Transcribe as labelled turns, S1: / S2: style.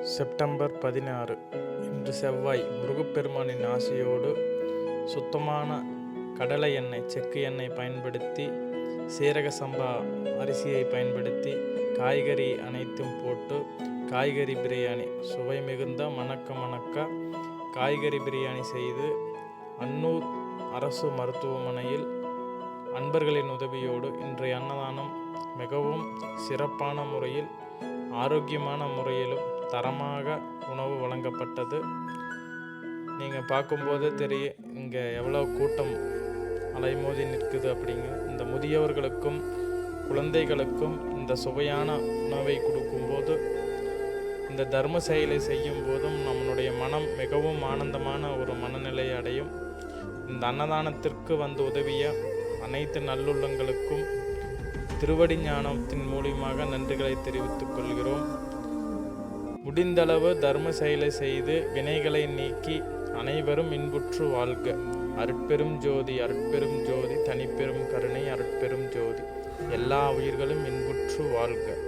S1: September 16 இன்று செவ்வாய். முருகப்பெருமானின் ஆசியோடு சுத்தமான கடலை எண்ணெய், செக்கு எண்ணெய் பயன்படுத்தி, சீரக சம்பா அரிசியை பயன்படுத்தி, காய்கறி அனைத்தும் போட்டு காய்கறி பிரியாணி, சுவை மிகுந்த மணக்க காய்கறி பிரியாணி செய்து அன்னூர் அரசு மருத்துவமனையில் அன்பர்களின் உதவியோடு இன்றைய அன்னதானம் மிகவும் சிறப்பான முறையில், ஆரோக்கியமான முறையிலும் தரமாக உணவு வழங்கப்பட்டது. நீங்கள் பார்க்கும்போது தெரியும் இங்கே எவ்வளோ கூட்டம் அலைமோதி நிற்குது அப்படிங்க. இந்த முதியவர்களுக்கும் குழந்தைகளுக்கும் இந்த சுவையான உணவை கொடுக்கும்போது, இந்த தர்ம செயலை செய்யும் போதும் நம்மளுடைய மனம் மிகவும் ஆனந்தமான ஒரு மனநிலை அடையும். இந்த அன்னதானத்திற்கு வந்து உதவிய அனைத்து நல்லுள்ளங்களுக்கும் திருவடி ஞானத்தின் மூலியமாக நன்றிகளை தெரிவித்துக் கொள்கிறோம். முடிந்தளவு தர்ம செயலை செய்து வினைகளை நீக்கி அனைவரும் இன்புற்று வாழ்க. அருட்பெரும் ஜோதி, அருட்பெரும் ஜோதி, தனிப்பெரும் கருணை, அருட்பெரும் ஜோதி. எல்லா உயிர்களும் இன்புற்று வாழ்க.